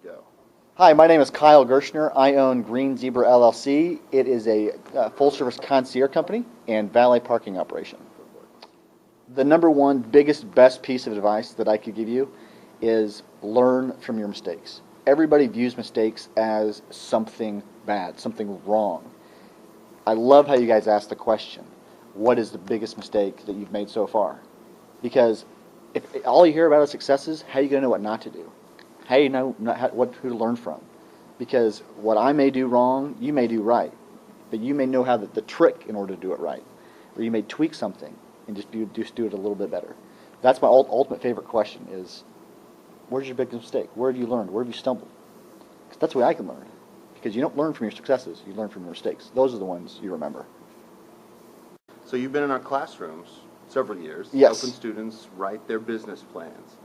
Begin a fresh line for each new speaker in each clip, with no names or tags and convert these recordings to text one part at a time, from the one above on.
go.
Hi, my name is Kyle Gerstner. I own Green Zebra LLC. It is a full-service concierge company and valet parking operation. The number one biggest, best piece of advice that I could give you is learn from your mistakes. Everybody views mistakes as something bad, something wrong. I love how you guys ask the question, what is the biggest mistake that you've made so far? Because if all you hear about is successes, how are you going to know what not to do? How do you know who to learn from? Because what I may do wrong, you may do right. But you may know how the trick in order to do it right. Or you may tweak something and just do it a little bit better. That's my ultimate favorite question is, where's your biggest mistake? Where have you learned? Where have you stumbled? Because that's the way I can learn. Because you don't learn from your successes, you learn from your mistakes. Those are the ones you remember.
So you've been in our classrooms several years,
yes.
Helping students write their business plans.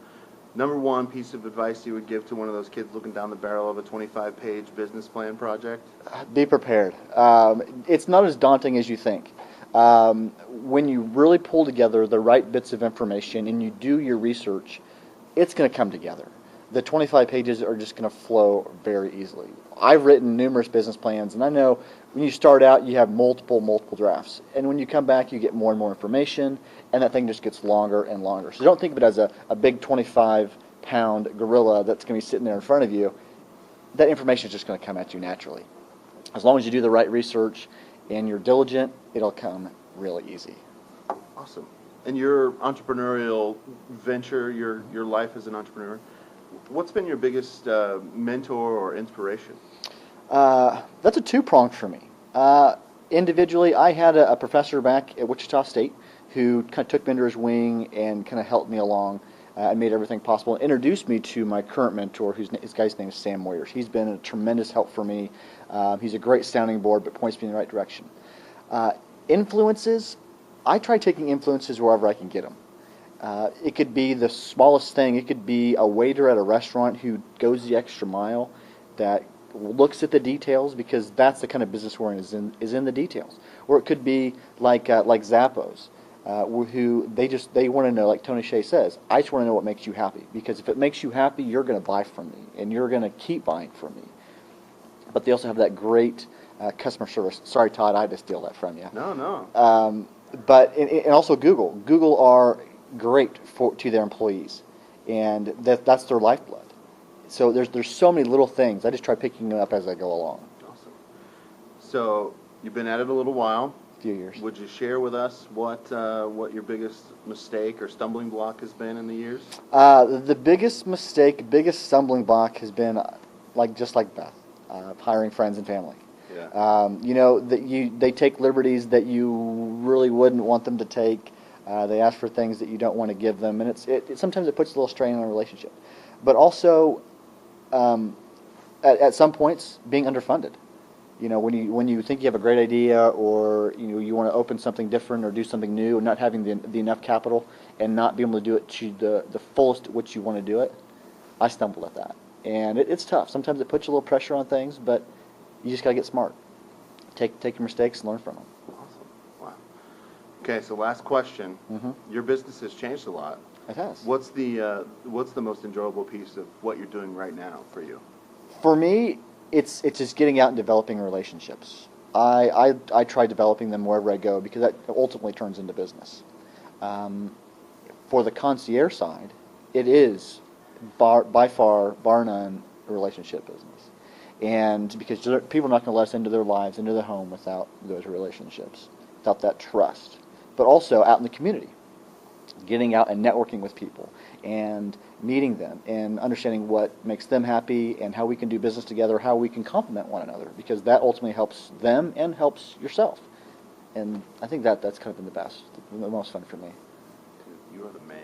Number one piece of advice you would give to one of those kids looking down the barrel of a 25-page business plan project?
Be prepared. It's not as daunting as you think. When you really pull together the right bits of information and you do your research, it's going to come together. The 25 pages are just going to flow very easily. I've written numerous business plans, and I know when you start out, you have multiple drafts. And when you come back, you get more and more information, and that thing just gets longer and longer. So don't think of it as a big 25-pound gorilla that's going to be sitting there in front of you. That information is just going to come at you naturally. As long as you do the right research and you're diligent, it'll come really easy.
Awesome. And your entrepreneurial venture, your life as an entrepreneur, what's been your biggest mentor or inspiration?
That's a two-pronged for me. Individually, I had a professor back at Wichita State who kind of took me under his wing and kind of helped me along and made everything possible and introduced me to my current mentor, his guy's name is Sam Moyers. He's been a tremendous help for me. He's a great sounding board, but points me in the right direction. Influences, I try taking influences wherever I can get them. It could be the smallest thing. It could be a waiter at a restaurant who goes the extra mile, that looks at the details, because that's the kind of business we're in, is in the details. Or it could be like Zappos, who they want to know, like Tony Shea says, I just want to know what makes you happy, because if it makes you happy, you're going to buy from me, and you're going to keep buying from me. But they also have that great customer service. Sorry, Todd, I had to steal that from you.
No.
But and also Google. Google are great to their employees, and that's their lifeblood. So there's so many little things. I just try picking them up as I go along.
Awesome. So you've been at it a little while.
A few years.
Would you share with us what your biggest mistake or stumbling block has been in the years?
The biggest mistake, biggest stumbling block has been just like Beth, hiring friends and family.
Yeah.
They take liberties that you really wouldn't want them to take. They ask for things that you don't want to give them, and sometimes it puts a little strain on a relationship. But also, at some points, being underfunded. When you think you have a great idea, or you want to open something different or do something new, and not having the enough capital and not being able to do it to the fullest which you want to do it, I stumbled at that, and it's tough. Sometimes it puts a little pressure on things, but you just got to get smart. Take your mistakes and learn from them.
Awesome. Wow. Okay, so last question.
Mm-hmm.
Your business has changed a lot.
It has.
What's the most enjoyable piece of what you're doing right now for you?
For me, it's just getting out and developing relationships. I try developing them wherever I go, because that ultimately turns into business. For the concierge side, it is by far, bar none, a relationship business. And because people are not going to let us into their lives, into their home, without those relationships, without that trust. But also out in the community, getting out and networking with people and meeting them and understanding what makes them happy and how we can do business together, how we can complement one another, because that ultimately helps them and helps yourself. And I think that's kind of been the most fun for me.
You are the man.